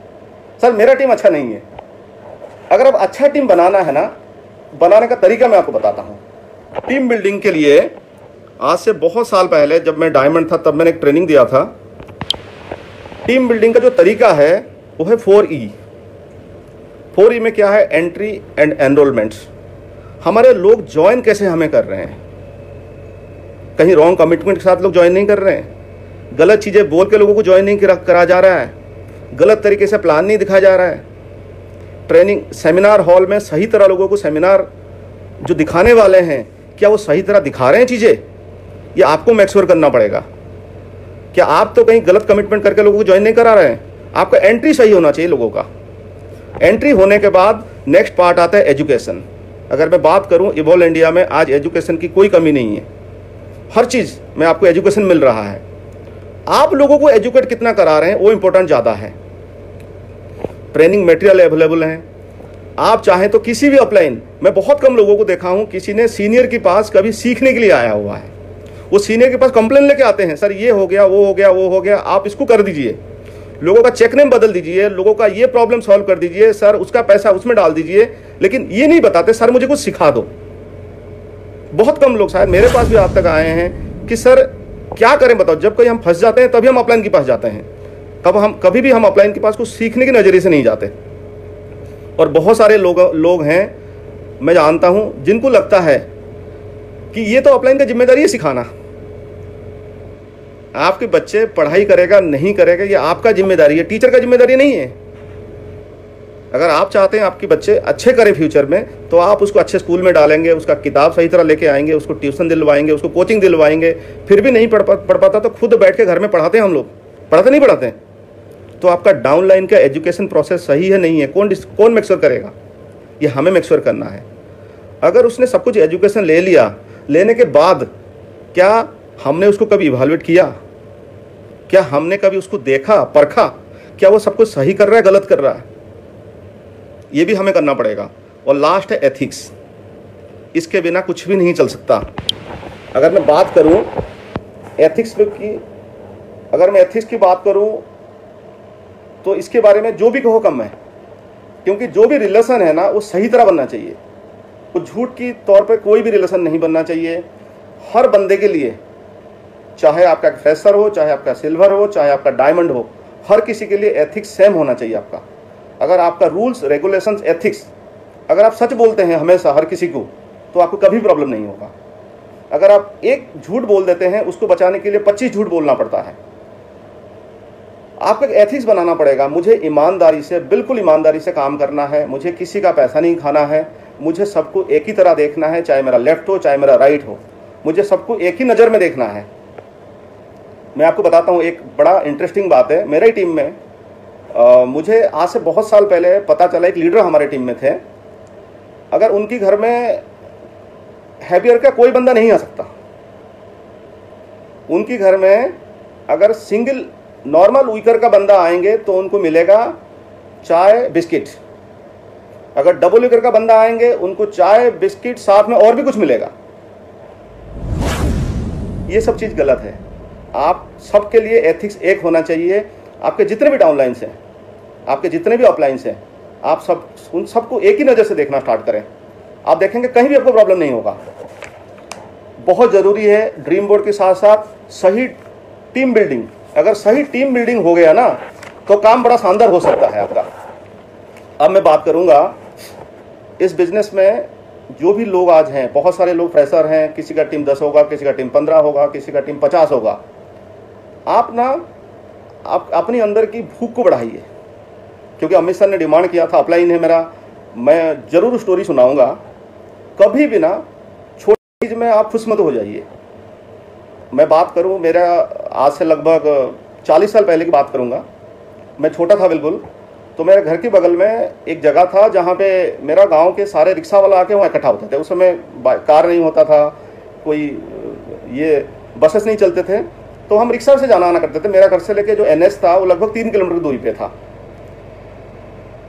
सर मेरा टीम अच्छा नहीं है। अगर अब अच्छा टीम बनाना है ना, बनाने का तरीका मैं आपको बताता हूँ। टीम बिल्डिंग के लिए आज से बहुत साल पहले जब मैं डायमंड था तब मैंने एक ट्रेनिंग दिया था। टीम बिल्डिंग का जो तरीका है वो है 4E। 4E में क्या है, एंट्री एंड एनरोलमेंट्स। हमारे लोग ज्वाइन कैसे हमें कर रहे हैं, कहीं रॉन्ग कमिटमेंट के साथ लोग ज्वाइन नहीं कर रहे हैं, गलत चीज़ें बोल के लोगों को ज्वाइन नहीं करा जा रहा है, गलत तरीके से प्लान नहीं दिखाया जा रहा है। ट्रेनिंग सेमिनार हॉल में सही तरह लोगों को सेमिनार जो दिखाने वाले हैं क्या वो सही तरह दिखा रहे हैं चीज़ें, ये आपको मेक श्योर करना पड़ेगा। क्या आप तो कहीं गलत कमिटमेंट करके लोगों को ज्वाइन नहीं करा रहे हैं। आपका एंट्री सही होना चाहिए लोगों का। एंट्री होने के बाद नेक्स्ट पार्ट आता है एजुकेशन। अगर मैं बात करूं इवॉल्व इंडिया में आज एजुकेशन की कोई कमी नहीं है, हर चीज़ में आपको एजुकेशन मिल रहा है। आप लोगों को एजुकेट कितना करा रहे हैं वो इंपॉर्टेंट ज़्यादा है। ट्रेनिंग मटेरियल अवेलेबल हैं, आप चाहें तो किसी भी अपलाइन, मैं बहुत कम लोगों को देखा हूं किसी ने सीनियर के पास कभी सीखने के लिए आया हुआ है। वो सीनियर के पास कंप्लेन लेके आते हैं, सर ये हो गया वो हो गया वो हो गया, आप इसको कर दीजिए, लोगों का चेक नेम बदल दीजिए, लोगों का ये प्रॉब्लम सॉल्व कर दीजिए, सर उसका पैसा उसमें डाल दीजिए, लेकिन ये नहीं बताते सर मुझे कुछ सिखा दो। बहुत कम लोग शायद मेरे पास भी आज तक आए हैं कि सर क्या करें बताओ। जब कहीं हम फंस जाते हैं तभी हम अपलाइन के पास जाते हैं, कभी भी हम अपलाइन के पास कुछ सीखने के नज़रिए से नहीं जाते। और बहुत सारे लोग हैं मैं जानता हूं जिनको लगता है कि ये तो अपलाइन का जिम्मेदारी है सिखाना। आपके बच्चे पढ़ाई करेगा नहीं करेगा ये आपका जिम्मेदारी है, टीचर का जिम्मेदारी नहीं है। अगर आप चाहते हैं आपके बच्चे अच्छे करें फ्यूचर में तो आप उसको अच्छे स्कूल में डालेंगे, उसका किताब सही तरह लेके आएंगे, उसको ट्यूशन दिलवाएंगे, उसको कोचिंग दिलवाएंगे। फिर भी नहीं पढ़ पाता तो खुद बैठ के घर में पढ़ाते हैं हम लोग, पढ़ाते नहीं पढ़ाते हैं। तो आपका डाउन लाइन का एजुकेशन प्रोसेस सही है नहीं है, कौन मेक श्योर करेगा, ये हमें मेक श्योर करना है। अगर उसने सब कुछ एजुकेशन ले लिया, लेने के बाद क्या हमने उसको कभी इवैल्यूएट किया, क्या हमने कभी उसको देखा परखा क्या वो सब कुछ सही कर रहा है गलत कर रहा है। ये भी हमें करना पड़ेगा। और लास्ट है एथिक्स, इसके बिना कुछ भी नहीं चल सकता। अगर मैं बात करूं एथिक्स की, अगर मैं एथिक्स की बात करूं तो इसके बारे में जो भी कहो कम है, क्योंकि जो भी रिलेशन है ना वो सही तरह बनना चाहिए। वो झूठ की तौर पे कोई भी रिलेशन नहीं बनना चाहिए। हर बंदे के लिए, चाहे आपका फ्रेशर हो, चाहे आपका सिल्वर हो, चाहे आपका डायमंड हो, हर किसी के लिए एथिक्स सेम होना चाहिए आपका। अगर आपका रूल्स रेगुलेशंस एथिक्स, अगर आप सच बोलते हैं हमेशा हर किसी को, तो आपको कभी प्रॉब्लम नहीं होगा। अगर आप एक झूठ बोल देते हैं, उसको बचाने के लिए 25 झूठ बोलना पड़ता है। आपको एक एथिक्स बनाना पड़ेगा। मुझे ईमानदारी से, बिल्कुल ईमानदारी से काम करना है, मुझे किसी का पैसा नहीं खाना है, मुझे सबको एक ही तरह देखना है, चाहे मेरा लेफ्ट हो चाहे मेरा राइट हो, मुझे सबको एक ही नज़र में देखना है। मैं आपको बताता हूँ एक बड़ा इंटरेस्टिंग बात है। मेरे टीम में मुझे आज से बहुत साल पहले पता चला, एक लीडर हमारे टीम में थे, अगर उनकी घर में हैवियर का कोई बंदा नहीं आ सकता। उनकी घर में अगर सिंगल नॉर्मल वीकर का बंदा आएंगे तो उनको मिलेगा चाय बिस्किट। अगर डबल वीकर का बंदा आएंगे उनको चाय बिस्किट साथ में और भी कुछ मिलेगा। ये सब चीज़ गलत है। आप सबके लिए एथिक्स एक होना चाहिए। आपके जितने भी डाउनलाइंस हैं, आपके जितने भी अपलाइंस हैं, आप सब उन सबको एक ही नज़र से देखना स्टार्ट करें। आप देखेंगे कहीं भी आपको प्रॉब्लम नहीं होगा। बहुत ज़रूरी है ड्रीम बोर्ड के साथ साथ सही टीम बिल्डिंग। अगर सही टीम बिल्डिंग हो गया ना तो काम बड़ा शानदार हो सकता है आपका। अब मैं बात करूंगा इस बिजनेस में जो भी लोग आज हैं, बहुत सारे लोग फ्रेशर हैं, किसी का टीम 10 होगा, किसी का टीम 15 होगा, किसी का टीम 50 होगा। आप अपनी अंदर की भूख को बढ़ाइए, क्योंकि अमित सर ने डिमांड किया था, अपलाइन है मेरा, मैं ज़रूर स्टोरी सुनाऊंगा। कभी भी ना छोटी चीज़ में आप खुश मत हो जाइए। मैं बात करूं, मेरा आज से लगभग 40 साल पहले की बात करूंगा। मैं छोटा था बिल्कुल, तो मेरे घर के बगल में एक जगह था जहां पे मेरा गांव के सारे रिक्शा वाला आके वहाँ इकट्ठा होते थे। उस समय कार नहीं होता था, कोई ये बसेस नहीं चलते थे, तो हम रिक्शा से जाना आना करते थे। मेरा घर से लेके जो NH था वो लगभग 3 किलोमीटर की दूरी पे था।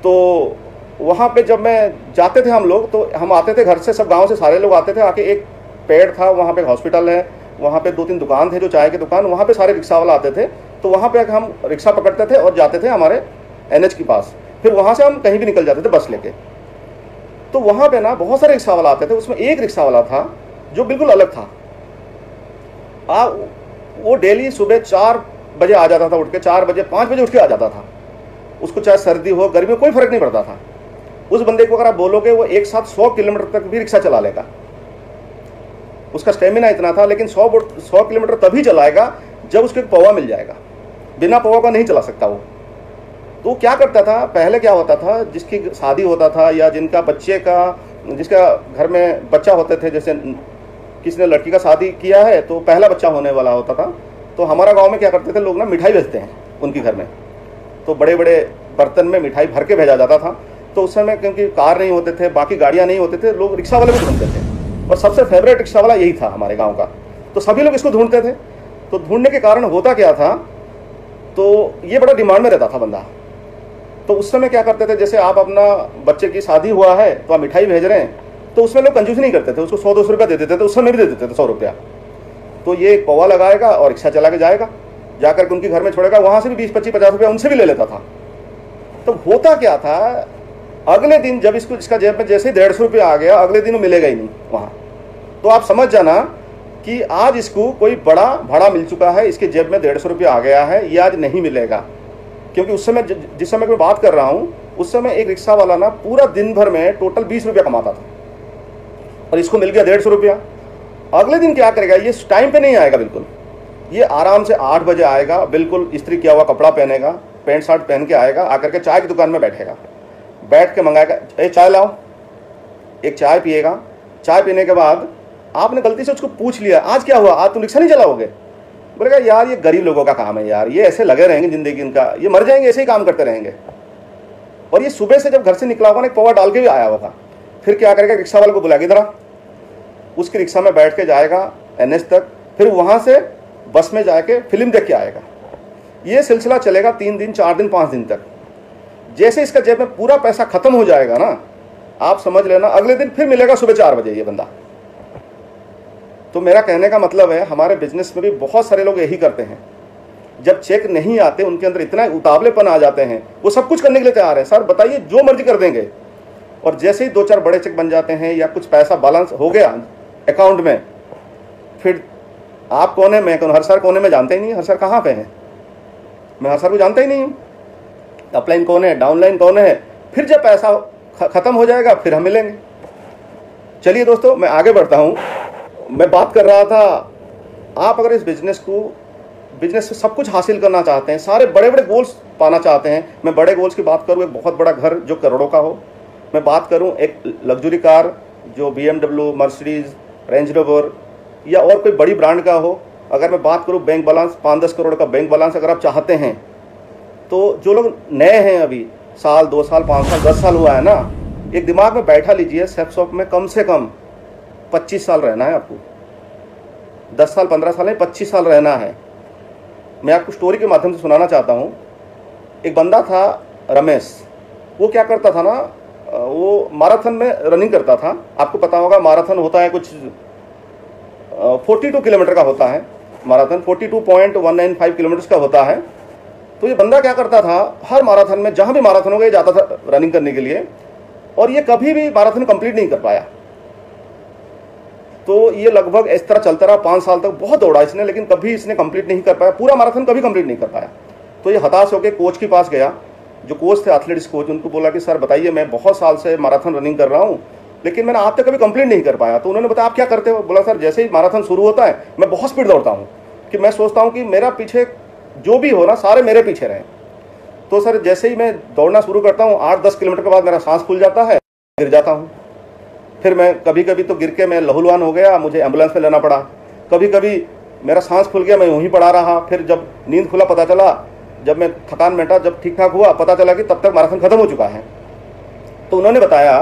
तो वहाँ पे जब मैं जाते थे हम लोग, तो हम आते थे घर से, सब गाँव से सारे लोग आते थे। आके एक पेड़ था, वहाँ पे हॉस्पिटल है, वहाँ पे 2-3 दुकान थे जो चाय की दुकान, वहाँ पे सारे रिक्शा वाला आते थे। तो वहाँ पे हम रिक्शा पकड़ते थे और जाते थे हमारे NH के पास। फिर वहाँ से हम कहीं भी निकल जाते थे बस लेके। तो वहाँ पे ना बहुत सारे रिक्शा वाला आते थे। उसमें एक रिक्शा वाला था जो बिल्कुल अलग था। वो डेली सुबह 4 बजे आ जाता था, उठ के 4 बजे 5 बजे उठ के आ जाता था। उसको चाहे सर्दी हो गर्मी हो कोई फर्क नहीं पड़ता था। उस बंदे को अगर आप बोलोगे, वो एक साथ 100 किलोमीटर तक भी रिक्शा चला लेगा। उसका स्टेमिना इतना था, लेकिन 100 किलोमीटर तभी चलाएगा जब उसको एक पौवा मिल जाएगा। बिना पौवा का नहीं चला सकता वो। तो क्या करता था, पहले क्या होता था, जिसकी शादी होता था या जिनका जिसका घर में बच्चा होते थे, जैसे किसी ने लड़की का शादी किया है तो पहला बच्चा होने वाला होता था, तो हमारा गांव में क्या करते थे लोग ना, मिठाई भेजते हैं उनके घर में। तो बड़े बड़े बर्तन में मिठाई भर के भेजा जाता था। तो उस समय क्योंकि कार नहीं होते थे, बाकी गाड़ियाँ नहीं होते थे, लोग रिक्शा वाले भी ढूंढते थे, और सबसे फेवरेट रिक्शा वाला यही था हमारे गाँव का। तो सभी लोग इसको ढूंढते थे। तो ढूंढने के कारण होता क्या था, तो ये बड़ा डिमांड में रहता था बंदा। तो उस समय क्या करते थे, जैसे आप अपना बच्चे की शादी हुआ है तो आप मिठाई भेज रहे हैं, तो उसमें लोग कंजूस नहीं करते थे, उसको 100-200 रुपया दे देते थे। उस समय भी दे देते थे 100 रुपया। तो ये पौवा लगाएगा और रिक्शा चला के जाएगा, जाकर के उनके घर में छोड़ेगा, वहाँ से भी 20-25-50 रुपया उनसे भी ले लेता था। तो होता क्या था, अगले दिन जब इसका जेब में जैसे ही 150 रुपया आ गया, अगले दिन वो मिलेगा ही नहीं वहाँ। तो आप समझ जाना कि आज इसको कोई बड़ा भाड़ा मिल चुका है, इसके जेब में 150 रुपया आ गया है, ये आज नहीं मिलेगा। क्योंकि उस समय जिस समय मैं बात कर रहा हूँ, उस समय एक रिक्शा वाला ना पूरा दिन भर में टोटल 20 रुपया कमाता था, और इसको मिल गया 150 रुपया। अगले दिन क्या करेगा, ये टाइम पे नहीं आएगा बिल्कुल। ये आराम से 8 बजे आएगा, बिल्कुल इस्त्री किया हुआ कपड़ा पहनेगा, पैंट शर्ट पहन के आएगा, आकर के चाय की दुकान में बैठेगा, बैठ के मंगाएगा, ए चाय लाओ, एक चाय पिएगा। चाय पीने के बाद आपने गलती से उसको पूछ लिया, आज क्या हुआ, आज तुम रिक्शा नहीं चलाओगे? बोलेगा यार ये गरीब लोगों का काम है यार, ये ऐसे लगे रहेंगे जिंदगी इनका, ये मर जाएंगे ऐसे ही काम करते रहेंगे। और ये सुबह से जब घर से निकला होगा ना, एक पौवा डाल के भी आया होगा। फिर क्या करेगा, रिक्शा वाले को बुलाएगा, इधर आ। उसकी रिक्शा में बैठ के जाएगा NH तक, फिर वहाँ से बस में जाके फिल्म देख के आएगा। ये सिलसिला चलेगा 3 दिन 4 दिन 5 दिन तक। जैसे इसका जेब में पूरा पैसा खत्म हो जाएगा ना, आप समझ लेना अगले दिन फिर मिलेगा सुबह 4 बजे ये बंदा। तो मेरा कहने का मतलब है, हमारे बिजनेस में भी बहुत सारे लोग यही करते हैं, जब चेक नहीं आते उनके अंदर इतना उतावलेपन आ जाते हैं, वो सब कुछ करने के लिए तैयार है, सर बताइए जो मर्जी कर देंगे। और जैसे ही 2-4 बड़े चेक बन जाते हैं या कुछ पैसा बैलेंस हो गया अकाउंट में, फिर आप कौन है, मैं कौन, हर सर कौन है मैं जानते ही नहीं, हर सर कहाँ पे है, मैं हर सर को जानता ही नहीं हूँ, अपलाइन कौन है, डाउनलाइन कौन है। फिर जब पैसा खत्म हो जाएगा फिर हम मिलेंगे। चलिए दोस्तों, मैं आगे बढ़ता हूँ। मैं बात कर रहा था, आप अगर इस बिजनेस से सब कुछ हासिल करना चाहते हैं, सारे बड़े बड़े गोल्स पाना चाहते हैं, मैं बड़े गोल्स की बात करूँ, एक बहुत बड़ा घर जो करोड़ों का हो, मैं बात करूँ एक लग्जरी कार जो BMW, मर्सिडीज, रेंज रोवर या और कोई बड़ी ब्रांड का हो, अगर मैं बात करूँ बैंक बैलेंस 5-10 करोड़ का बैंक बैलेंस अगर आप चाहते हैं, तो जो लोग नए हैं अभी साल 2 साल 5 साल 10 साल हुआ है ना, एक दिमाग में बैठा लीजिए, सेफसॉफ्ट में कम से कम 25 साल रहना है आपको, 10 साल 15 साल नहीं 25 साल रहना है। मैं आपको स्टोरी के माध्यम से सुनाना चाहता हूँ। एक बंदा था रमेश, वो क्या करता था ना, वो मैराथन में रनिंग करता था। आपको पता होगा मैराथन होता है कुछ 42 किलोमीटर का होता है, मैराथन 42.195 किलोमीटर का होता है। तो ये बंदा क्या करता था, हर मैराथन में जहाँ भी मैराथन हो गया जाता था रनिंग करने के लिए, और ये कभी भी मैराथन कंप्लीट नहीं कर पाया। तो ये लगभग इस तरह चलता रहा 5 साल तक, बहुत दौड़ा इसने, लेकिन कभी इसने कंप्लीट नहीं कर पाया, पूरा मैराथन कभी कंप्लीट नहीं कर पाया। तो ये हताश होकर कोच के पास गया, जो कोच थे एथलेटिक्स कोच, उनको बोला कि सर बताइए, मैं बहुत साल से मैराथन रनिंग कर रहा हूँ, लेकिन मैंने आज तक कभी कंप्लीट नहीं कर पाया। तो उन्होंने बताया आप क्या करते हो? बोला सर जैसे ही मैराथन शुरू होता है मैं बहुत स्पीड दौड़ता हूँ, कि मैं सोचता हूँ कि मेरा पीछे जो भी हो ना सारे मेरे पीछे रहें। तो सर जैसे ही मैं दौड़ना शुरू करता हूँ 8-10 किलोमीटर के बाद मेरा सांस खुल जाता है, गिर जाता हूँ। फिर मैं कभी कभी तो गिर के मैं लहूलुहान हो गया, मुझे एम्बुलेंस में लेना पड़ा। कभी कभी मेरा सांस खुल गया, मैं वहीं पड़ा रहा। फिर जब नींद खुला पता चला, जब मैं थकान मिटा, जब ठीक ठाक हुआ, पता चला कि तब तक मैराथन खत्म हो चुका है। तो उन्होंने बताया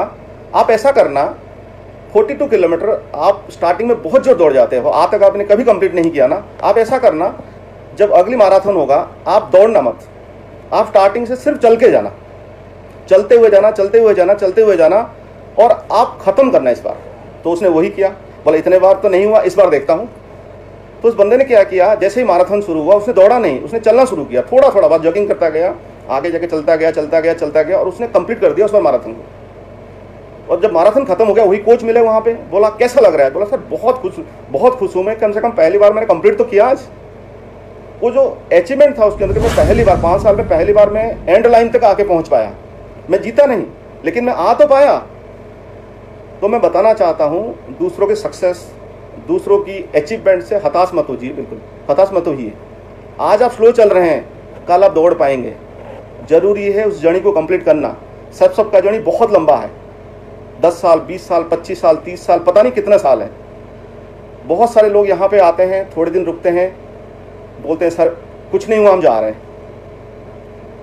आप ऐसा करना, 42 किलोमीटर आप स्टार्टिंग में बहुत जोर दौड़ जाते हो, आज तक आपने कभी कंप्लीट नहीं किया ना, आप ऐसा करना जब अगली मैराथन होगा आप दौड़ना मत, आप स्टार्टिंग से सिर्फ चल के जाना, चलते हुए जाना, चलते हुए जाना, चलते हुए जाना, और आप खत्म करना इस बार। तो उसने वही किया। बोला इतने बार तो नहीं हुआ, इस बार देखता हूँ। तो उस बंदे ने क्या किया, जैसे ही मैराथन शुरू हुआ उसने दौड़ा नहीं, उसने चलना शुरू किया, थोड़ा थोड़ा बात जॉगिंग करता गया, आगे जाके चलता गया चलता गया चलता गया, और उसने कंप्लीट कर दिया उस बार मैराथन को। और जब मैराथन खत्म हो गया, वही कोच मिले वहाँ पे, बोला कैसा लग रहा है? बोला सर बहुत खुश हूँ मैं, कम से कम पहली बार मैंने कंप्लीट तो किया आज। वो जो अचीवमेंट था उसके अंदर, मैं पहली बार 5 साल में पहली बार मैं एंड लाइन तक आके पहुँच पाया। मैं जीता नहीं, लेकिन मैं आ तो पाया। तो मैं बताना चाहता हूँ, दूसरों के सक्सेस, दूसरों की अचीवमेंट से हताश मत होइए, बिल्कुल हताश मत होइए। आज आप स्लो चल रहे हैं, कल आप दौड़ पाएंगे। जरूरी है उस जर्नी को कंप्लीट करना। सबका जर्नी बहुत लंबा है, 10 साल 20 साल 25 साल 30 साल, पता नहीं कितने साल है। बहुत सारे लोग यहाँ पे आते हैं, थोड़े दिन रुकते हैं, बोलते हैं सर कुछ नहीं हुआ, हम जा रहे हैं।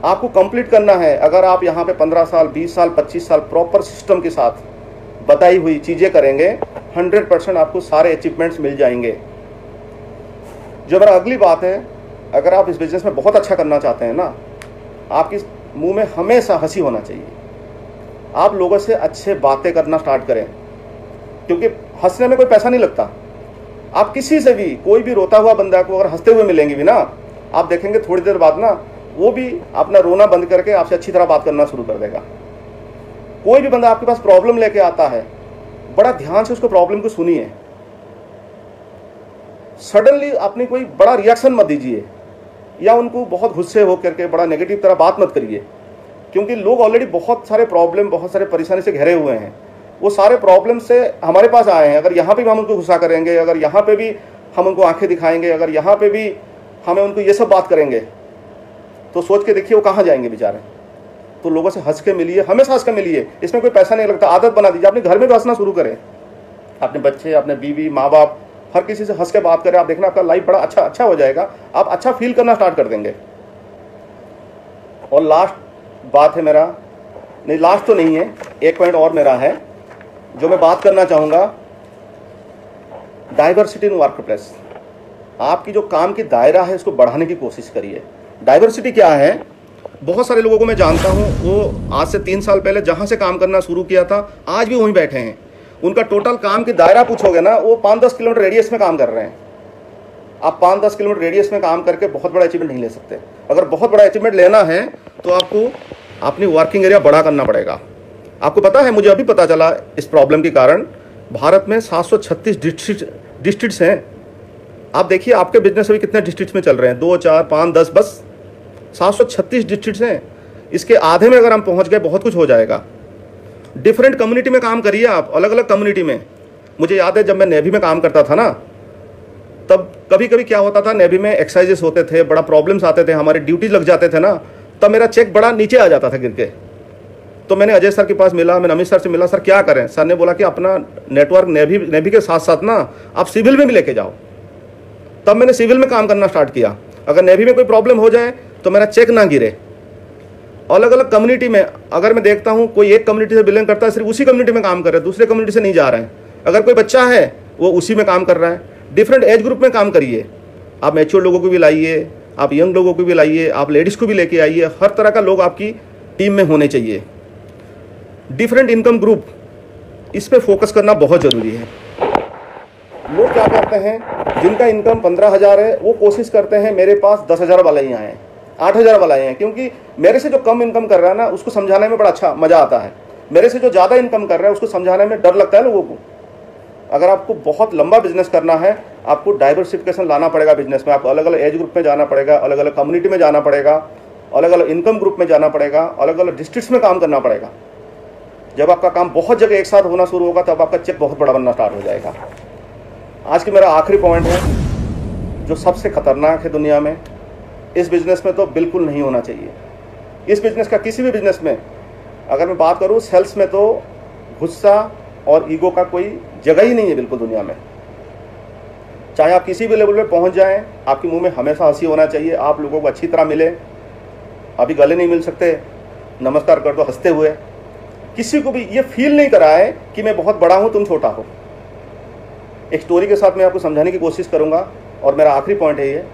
आपको कंप्लीट करना है। अगर आप यहाँ पे 15 साल 20 साल 25 साल प्रॉपर सिस्टम के साथ बताई हुई चीजें करेंगे, 100% आपको सारे अचीवमेंट्स मिल जाएंगे। जो मेरा अगली बात है, अगर आप इस बिजनेस में बहुत अच्छा करना चाहते हैं ना, आपकी मुंह में हमेशा हंसी होना चाहिए। आप लोगों से अच्छे बातें करना स्टार्ट करें, क्योंकि हंसने में कोई पैसा नहीं लगता। आप किसी से भी, कोई भी रोता हुआ बंदा को अगर हंसते हुए मिलेंगे भी ना, आप देखेंगे थोड़ी देर बाद ना वो भी अपना रोना बंद करके आपसे अच्छी तरह बात करना शुरू कर देगा। कोई भी बंदा आपके पास प्रॉब्लम लेके आता है, बड़ा ध्यान से उसको प्रॉब्लम को सुनिए। सडनली आपने कोई बड़ा रिएक्शन मत दीजिए, या उनको बहुत गुस्से हो करके बड़ा नेगेटिव तरह बात मत करिए, क्योंकि लोग ऑलरेडी बहुत सारे प्रॉब्लम, बहुत सारे परेशानी से घिरे हुए हैं। वो सारे प्रॉब्लम से हमारे पास आए हैं। अगर यहाँ पे भी हम उनको गुस्सा करेंगे, अगर यहाँ पे भी हम उनको आंखें दिखाएंगे, अगर यहाँ पे भी हमें उनको ये सब बात करेंगे, तो सोच के देखिए वो कहाँ जाएंगे बेचारे। तो लोगों से हंस के मिलिए, हमेशा हंस के मिलिए। इसमें कोई पैसा नहीं लगता, आदत बना दीजिए। अपने घर में भी हंसना शुरू करें, अपने बच्चे, अपने बीवी, माँ बाप, हर किसी से हंस के बात करें। आप देखना आपका लाइफ बड़ा अच्छा हो जाएगा, आप अच्छा फील करना स्टार्ट कर देंगे। और लास्ट बात है मेरा, नहीं लास्ट तो नहीं है, एक पॉइंट और मेरा है जो मैं बात करना चाहूँगा, डाइवर्सिटी इन वर्कप्लेस। आपकी जो काम की दायरा है उसको बढ़ाने की कोशिश करिए। डाइवर्सिटी क्या है? बहुत सारे लोगों को मैं जानता हूँ, वो आज से 3 साल पहले जहाँ से काम करना शुरू किया था आज भी वहीं बैठे हैं। उनका टोटल काम की दायरा पूछोगे ना, वो 5-10 किलोमीटर रेडियस में काम कर रहे हैं। आप 5-10 किलोमीटर रेडियस में काम करके बहुत बड़ा अचीवमेंट नहीं ले सकते। अगर बहुत बड़ा अचीवमेंट लेना है तो आपको अपनी वर्किंग एरिया बड़ा करना पड़ेगा। आपको पता है, मुझे अभी पता चला इस प्रॉब्लम के कारण भारत में 736 डिस्ट्रिक्ट्स हैं। आप देखिए आपके बिजनेस अभी कितने डिस्ट्रिक्ट्स में चल रहे हैं, 2, 4, 5, 10, बस 736 डिस्ट्रिक्ट्स हैं। इसके आधे में अगर हम पहुंच गए बहुत कुछ हो जाएगा। डिफरेंट कम्युनिटी में काम करिए आप, अलग अलग कम्युनिटी में। मुझे याद है जब मैं नेवी में काम करता था ना, तब कभी कभी क्या होता था, नेवी में एक्सरसाइजेस होते थे, बड़ा प्रॉब्लम्स आते थे, हमारे ड्यूटी लग जाते थे ना, तब मेरा चेक बड़ा नीचे आ जाता था गिर के। तो मैंने अजय सर के पास मिला, मैंने अमित सर से मिला, सर क्या करें। सर ने बोला कि अपना नेटवर्क नेवी के साथ साथ ना आप सिविल में भी लेके जाओ। तब मैंने सिविल में काम करना स्टार्ट किया। अगर नेवी में कोई प्रॉब्लम हो जाए तो मेरा चेक ना गिरे। अलग अलग कम्युनिटी में अगर मैं देखता हूँ, कोई एक कम्युनिटी से बिलोंग करता है, सिर्फ उसी कम्युनिटी में काम कर रहा है, दूसरे कम्युनिटी से नहीं जा रहा है। अगर कोई बच्चा है वो उसी में काम कर रहा है। डिफरेंट एज ग्रुप में काम करिए। आप मैच्योर लोगों को भी लाइए, आप यंग लोगों को भी लाइए, आप लेडीज़ को भी लेके आइए। हर तरह का लोग आपकी टीम में होने चाहिए। डिफरेंट इनकम ग्रुप, इस पे फोकस करना बहुत ज़रूरी है। लोग क्या करते हैं, जिनका इनकम 15,000 है वो कोशिश करते हैं मेरे पास 10,000 वाला ही आए, 8,000 वाला ही है, क्योंकि मेरे से जो कम इनकम कर रहा है ना उसको समझाने में बड़ा अच्छा मज़ा आता है। मेरे से जो ज़्यादा इनकम कर रहा है उसको समझाने में डर लगता है लोगों को। अगर आपको बहुत लंबा बिजनेस करना है, आपको डाइवर्सिफिकेशन लाना पड़ेगा बिजनेस में। आपको अलग अलग एज ग्रुप में जाना पड़ेगा, अलग अलग कम्युनिटी में जाना पड़ेगा, अलग अलग इनकम ग्रुप में जाना पड़ेगा, अलग अलग डिस्ट्रिक्ट्स में काम करना पड़ेगा। जब आपका काम बहुत जगह एक साथ होना शुरू होगा तब आपका चेक बहुत बड़ा बनना स्टार्ट हो जाएगा। आज की मेरा आखिरी पॉइंट है जो सबसे खतरनाक है दुनिया में, इस बिजनेस में तो बिल्कुल नहीं होना चाहिए। इस बिजनेस का, किसी भी बिजनेस में अगर मैं बात करूं, सेल्स में तो गुस्सा और ईगो का कोई जगह ही नहीं है बिल्कुल दुनिया में। चाहे आप किसी भी लेवल पे पहुंच जाएं, आपके मुंह में हमेशा हंसी होना चाहिए। आप लोगों को अच्छी तरह मिले, अभी गले नहीं मिल सकते, नमस्कार कर दो हंसते हुए। किसी को भी ये फील नहीं कराए कि मैं बहुत बड़ा हूं, तुम छोटा हो। एक स्टोरी के साथ मैं आपको समझाने की कोशिश करूंगा और मेरा आखिरी पॉइंट है ये।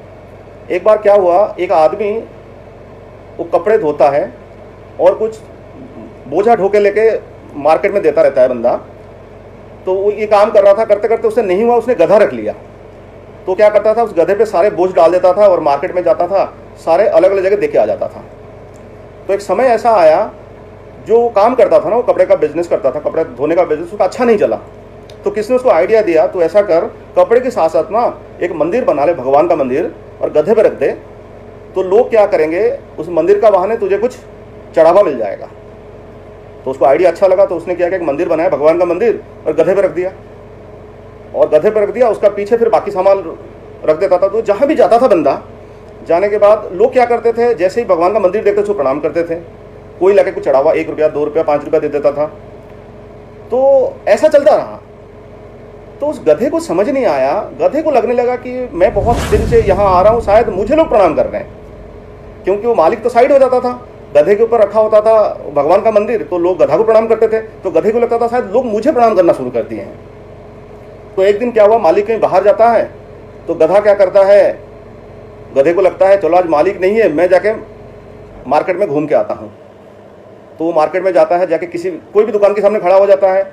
एक बार क्या हुआ, एक आदमी वो कपड़े धोता है और कुछ बोझा ढोके लेके मार्केट में देता रहता है बंदा। तो वो ये काम कर रहा था, करते करते उससे नहीं हुआ, उसने गधा रख लिया। तो क्या करता था, उस गधे पे सारे बोझ डाल देता था और मार्केट में जाता था, सारे अलग अलग जगह देके आ जाता था। तो एक समय ऐसा आया, जो काम करता था ना, वो कपड़े का बिजनेस करता था, कपड़े धोने का बिजनेस, उसका अच्छा नहीं चला। तो किसने उसको आइडिया दिया, तो ऐसा कर, कपड़े के साथ साथ ना एक मंदिर बना ले, भगवान का मंदिर, और गधे पे रख दे। तो लोग क्या करेंगे, उस मंदिर का बहाने तुझे कुछ चढ़ावा मिल जाएगा। तो उसको आइडिया अच्छा लगा, तो उसने क्या किया, एक मंदिर बनाया, भगवान का मंदिर, और गधे पे रख दिया। और गधे पे रख दिया, उसका पीछे फिर बाकी सामान रख देता था। तो जहाँ भी जाता था बंदा, जाने के बाद लोग क्या करते थे, जैसे ही भगवान का मंदिर देखते उसको प्रणाम करते थे। कोई लगे कुछ चढ़ावा 1 रुपया, 2 रुपया, 5 रुपया दे देता था। तो ऐसा चलता रहा। तो उस गधे को समझ नहीं आया, गधे को लगने लगा कि मैं बहुत दिन से यहाँ आ रहा हूँ, शायद मुझे लोग प्रणाम कर रहे हैं, क्योंकि वो मालिक तो साइड हो जाता था, गधे के ऊपर रखा होता था भगवान का मंदिर, तो लोग गधा को प्रणाम करते थे। तो गधे को लगता था शायद लोग मुझे प्रणाम करना शुरू कर दिए हैं। तो एक दिन क्या हुआ, मालिक कहीं बाहर जाता है, तो गधा क्या करता है, गधे को लगता है चलो आज मालिक नहीं है, मैं जाके मार्केट में घूम के आता हूँ। तो वो मार्केट में जाता है, जाके कोई भी दुकान के सामने खड़ा हो जाता है,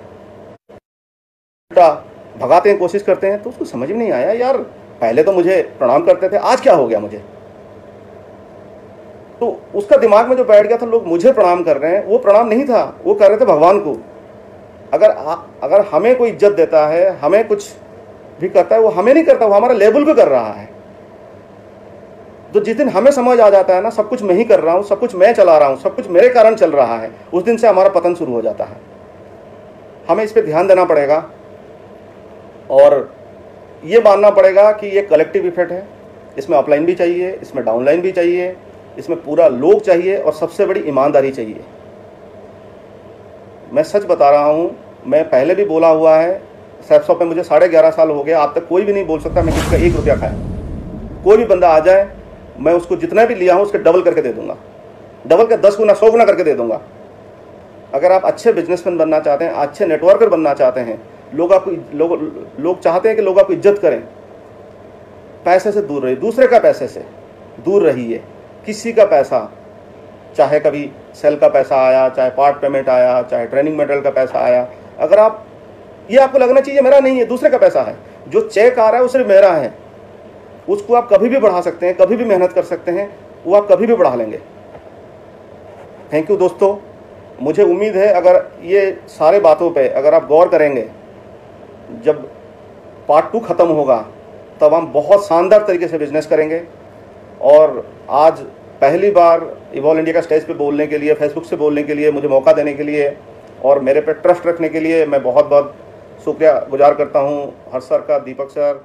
भगाते हैं, कोशिश करते हैं। तो उसको समझ में नहीं आया, यार पहले तो मुझे प्रणाम करते थे, आज क्या हो गया मुझे। तो उसका दिमाग में जो बैठ गया था, लोग मुझे प्रणाम कर रहे हैं, वो प्रणाम नहीं था, वो कर रहे थे भगवान को। अगर हमें कोई इज्जत देता है, हमें कुछ भी करता है, वो हमें नहीं करता, वो हमारा लेवल पे कर रहा है। तो जिस दिन हमें समझ आ जाता है ना, सब कुछ मैं ही कर रहा हूँ, सब कुछ मैं चला रहा हूँ, सब कुछ मेरे कारण चल रहा है, उस दिन से हमारा पतन शुरू हो जाता है। हमें इस पर ध्यान देना पड़ेगा और ये मानना पड़ेगा कि ये कलेक्टिव इफेक्ट है। इसमें अपलाइन भी चाहिए, इसमें डाउनलाइन भी चाहिए, इसमें पूरा लोग चाहिए और सबसे बड़ी ईमानदारी चाहिए। मैं सच बता रहा हूँ, मैं पहले भी बोला हुआ है, सैपसॉप में मुझे 11.5 साल हो गया, आज तक कोई भी नहीं बोल सकता मैं किसी का 1 रुपया खाया। कोई भी बंदा आ जाए, मैं उसको जितना भी लिया हूँ उसके डबल करके दे दूंगा, डबल का 10 गुना 100 गुना करके दे दूंगा। अगर आप अच्छे बिजनेसमैन बनना चाहते हैं, अच्छे नेटवर्कर बनना चाहते हैं, लोग चाहते हैं कि लोग आपको इज्जत करें, पैसे से दूर रहिए, दूसरे का पैसे से दूर रहिए। किसी का पैसा चाहे कभी सेल का पैसा आया, चाहे पार्ट पेमेंट आया, चाहे ट्रेनिंग मटेरियल का पैसा आया, अगर आप, ये आपको लगना चाहिए मेरा नहीं है, दूसरे का पैसा है, जो चेक आ रहा है वो सिर्फ मेरा है, उसको आप कभी भी बढ़ा सकते हैं, कभी भी मेहनत कर सकते हैं, वो आप कभी भी बढ़ा लेंगे। थैंक यू दोस्तों। मुझे उम्मीद है अगर ये सारे बातों पे अगर आप गौर करेंगे, जब पार्ट 2 ख़त्म होगा तब हम बहुत शानदार तरीके से बिजनेस करेंगे। और आज पहली बार इवॉल्व इंडिया का स्टेज पे बोलने के लिए, फेसबुक से बोलने के लिए, मुझे मौका देने के लिए और मेरे पे ट्रस्ट रखने के लिए मैं बहुत बहुत शुक्रिया गुजार करता हूँ हर्ष सर का, दीपक सर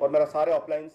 और मेरा सारे ऑफलाइन